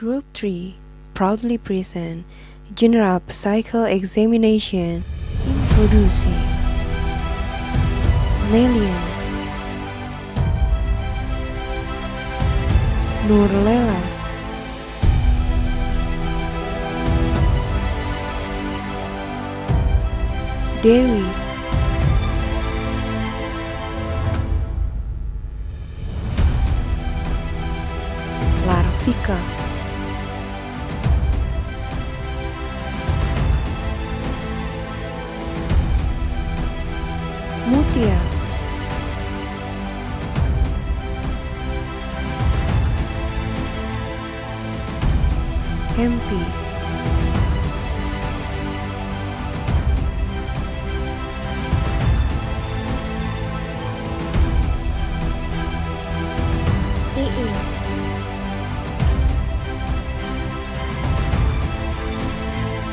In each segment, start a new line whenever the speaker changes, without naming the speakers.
Group 3 proudly present General Psychical Examination introducing Melian, Nurlela, Dewi, Larvika, Mutia, Hempi, Ii,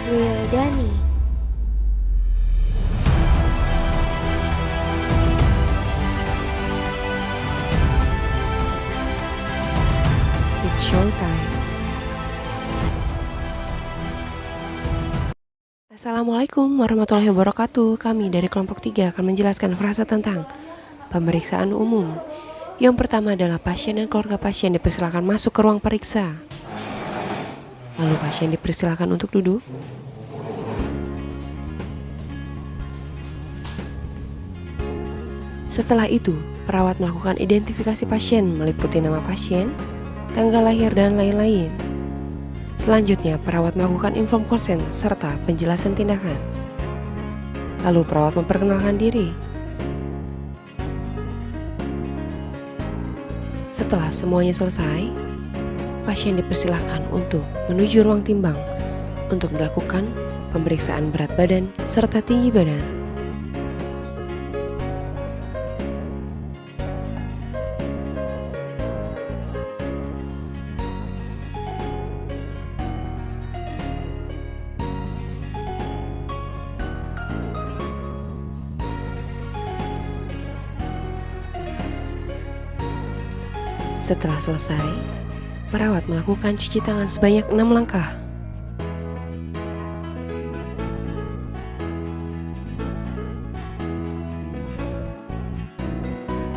Wildani, it's showtime. Assalamualaikum warahmatullahi wabarakatuh. Kami dari kelompok 3 akan menjelaskan frasa tentang pemeriksaan umum. Yang pertama adalah pasien dan keluarga pasien dipersilakan masuk ke ruang periksa. Lalu pasien dipersilakan untuk duduk. Setelah itu, perawat melakukan identifikasi pasien meliputi nama pasien, tanggal lahir, dan lain-lain. Selanjutnya, perawat melakukan inform konsen serta penjelasan tindakan. Lalu perawat memperkenalkan diri. Setelah semuanya selesai, pasien dipersilahkan untuk menuju ruang timbang untuk dilakukan pemeriksaan berat badan serta tinggi badan. Setelah selesai, perawat melakukan cuci tangan sebanyak 6 langkah.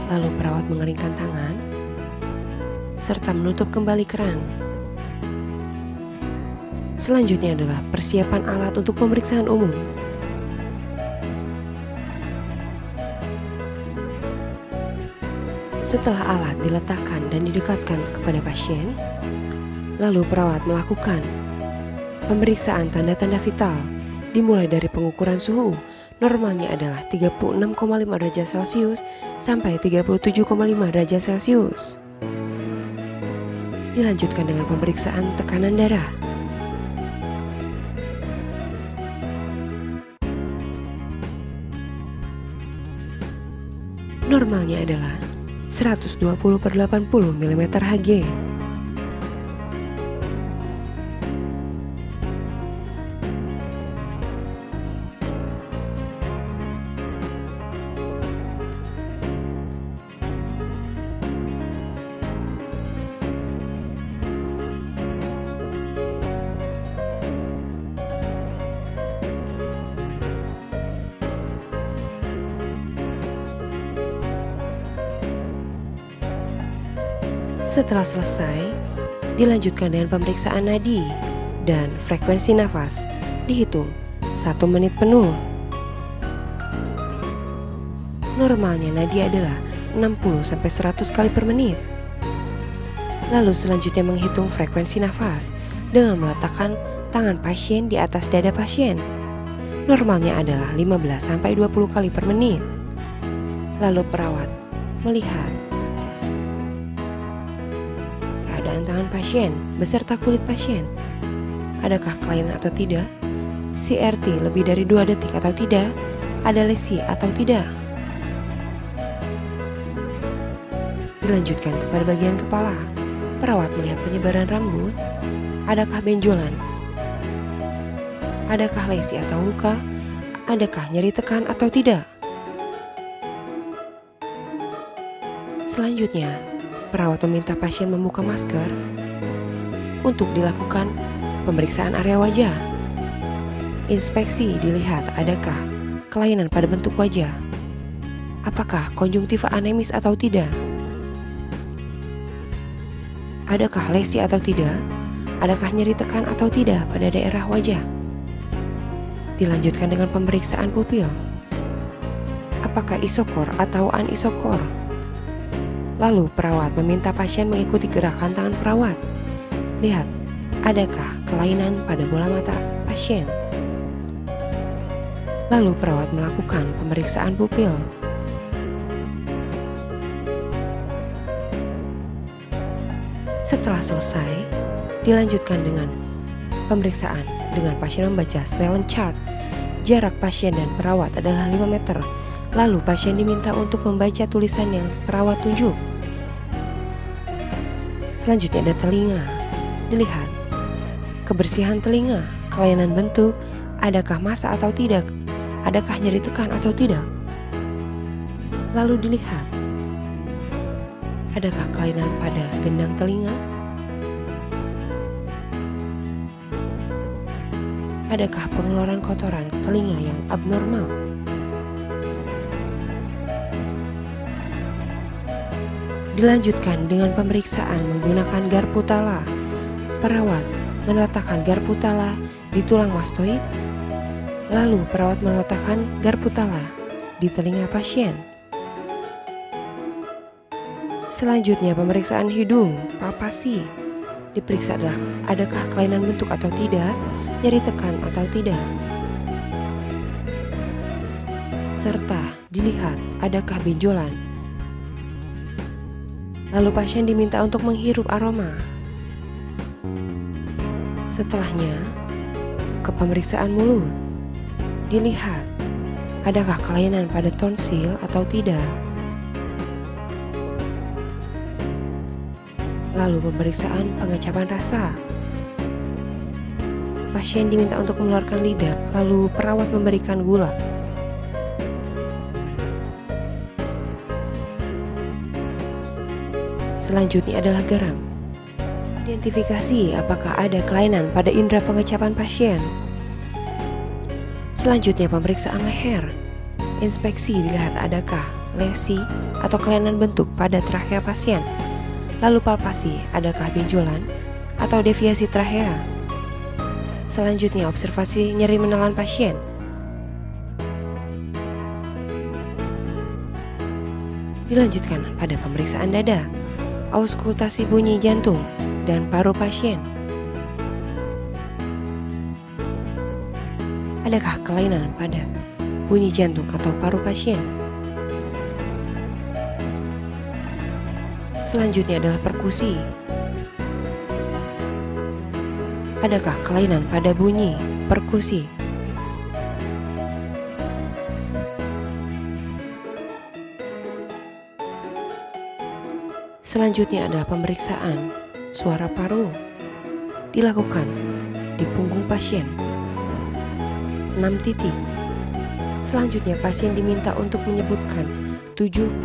Lalu perawat mengeringkan tangan, serta menutup kembali keran. Selanjutnya adalah persiapan alat untuk pemeriksaan umum. Setelah alat diletakkan dan didekatkan kepada pasien, lalu perawat melakukan pemeriksaan tanda-tanda vital dimulai dari pengukuran suhu. Normalnya adalah 36,5 derajat Celcius sampai 37,5 derajat Celcius. Dilanjutkan dengan pemeriksaan tekanan darah. Normalnya adalah 120/80 mm Hg. Setelah selesai, dilanjutkan dengan pemeriksaan nadi dan frekuensi nafas. Dihitung 1 menit penuh. Normalnya nadi adalah 60-100 kali per menit. Lalu selanjutnya menghitung frekuensi nafas dengan meletakkan tangan pasien di atas dada pasien. Normalnya adalah 15-20 kali per menit. Lalu perawat melihat keadaan tangan pasien beserta kulit pasien. Adakah kelainan atau tidak? CRT lebih dari 2 detik atau tidak? Ada lesi atau tidak? Dilanjutkan kepada bagian kepala. Perawat melihat penyebaran rambut. Adakah benjolan? Adakah lesi atau luka? Adakah nyeri tekan atau tidak? Selanjutnya, perawat meminta pasien membuka masker. untuk dilakukan pemeriksaan area wajah. Inspeksi dilihat adakah kelainan pada bentuk wajah, apakah konjungtiva anemis atau tidak, adakah lesi atau tidak, adakah nyeri tekan atau tidak pada daerah wajah. Dilanjutkan dengan pemeriksaan pupil, apakah isokor atau anisokor. Lalu perawat meminta pasien mengikuti gerakan tangan perawat. Lihat, adakah kelainan pada bola mata pasien. Lalu perawat melakukan pemeriksaan pupil. Setelah selesai, dilanjutkan dengan pemeriksaan dengan pasien membaca Snellen chart. Jarak pasien dan perawat adalah 5 meter. Lalu pasien diminta untuk membaca tulisan yang perawat tunjuk. Selanjutnya ada telinga. Dilihat kebersihan telinga, kelainan bentuk, adakah masa atau tidak, adakah nyeri tekan atau tidak. Lalu dilihat adakah kelainan pada gendang telinga, adakah pengeluaran kotoran telinga yang abnormal. Dilanjutkan dengan pemeriksaan menggunakan garpu tala. Perawat meletakkan garpu tala di tulang mastoid. Lalu perawat meletakkan garpu tala di telinga pasien. Selanjutnya pemeriksaan hidung, palpasi. Diperiksa adalah adakah kelainan bentuk atau tidak, nyeri tekan atau tidak. Serta dilihat adakah benjolan. Lalu pasien diminta untuk menghirup aroma. Setelahnya, ke pemeriksaan mulut. Dilihat, adakah kelainan pada tonsil atau tidak. Lalu pemeriksaan pengecapan rasa. Pasien diminta untuk mengeluarkan lidah, lalu perawat memberikan gula. Selanjutnya adalah garam. Identifikasi apakah ada kelainan pada indera pengecapan pasien. Selanjutnya pemeriksaan leher. Inspeksi dilihat adakah lesi atau kelainan bentuk pada trachea pasien. Lalu palpasi adakah benjolan atau deviasi trachea. Selanjutnya observasi nyeri menelan pasien. Dilanjutkan pada pemeriksaan dada, auskultasi bunyi jantung dan paru pasien. Adakah kelainan pada bunyi jantung atau paru pasien? Selanjutnya adalah perkusi. Adakah kelainan pada bunyi perkusi? Selanjutnya adalah pemeriksaan suara paru. Dilakukan di punggung pasien 6 titik. Selanjutnya pasien diminta untuk menyebutkan 77.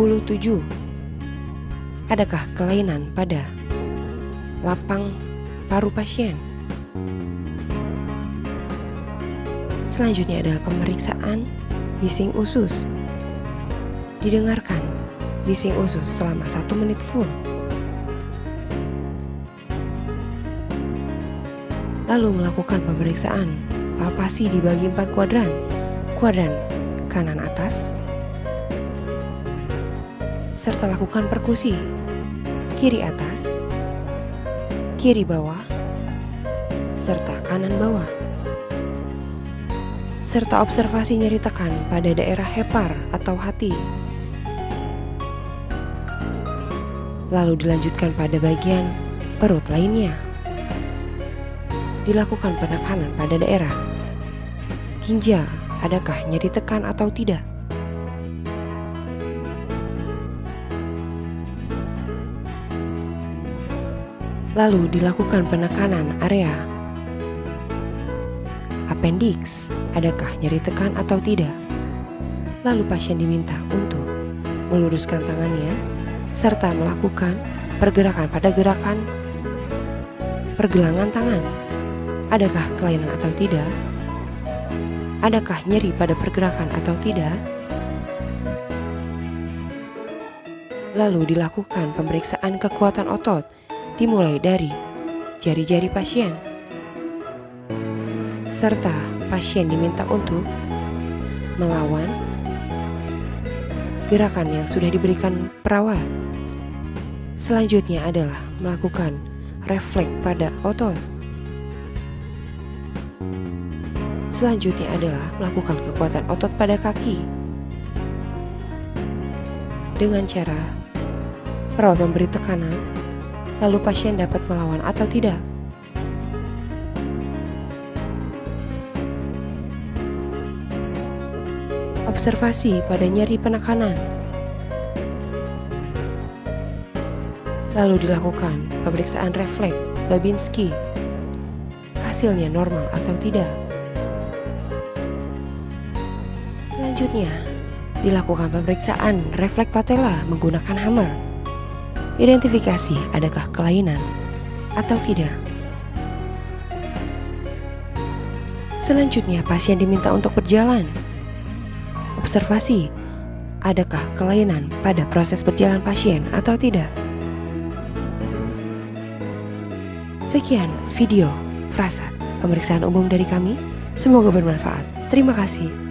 Adakah kelainan pada lapang paru pasien? Selanjutnya adalah pemeriksaan bising usus. Didengarkan bising usus selama 1 menit full. Lalu melakukan pemeriksaan palpasi dibagi 4 kuadran. Kuadran kanan atas, serta lakukan perkusi kiri atas, kiri bawah, serta kanan bawah. Serta observasi nyeri tekan pada daerah hepar atau hati. Lalu dilanjutkan pada bagian perut lainnya. Dilakukan penekanan pada daerah ginjal, adakah nyeri tekan atau tidak. Lalu dilakukan penekanan area appendix, adakah nyeri tekan atau tidak. Lalu pasien diminta untuk meluruskan tangannya serta melakukan pergerakan pada gerakan pergelangan tangan. Adakah kelainan atau tidak? Adakah nyeri pada pergerakan atau tidak? Lalu dilakukan pemeriksaan kekuatan otot, dimulai dari jari-jari pasien. Serta pasien diminta untuk melawan gerakan yang sudah diberikan perawat. Selanjutnya adalah melakukan refleks pada otot. Selanjutnya adalah melakukan kekuatan otot pada kaki. Dengan cara perawat memberi tekanan, lalu pasien dapat melawan atau tidak. Observasi pada nyeri penekanan. Lalu dilakukan pemeriksaan refleks Babinski. Hasilnya normal atau tidak. Selanjutnya, dilakukan pemeriksaan refleks patella menggunakan hammer. Identifikasi adakah kelainan atau tidak. Selanjutnya, pasien diminta untuk berjalan. Observasi, adakah kelainan pada proses berjalan pasien atau tidak. Sekian video frasa pemeriksaan umum dari kami. Semoga bermanfaat. Terima kasih.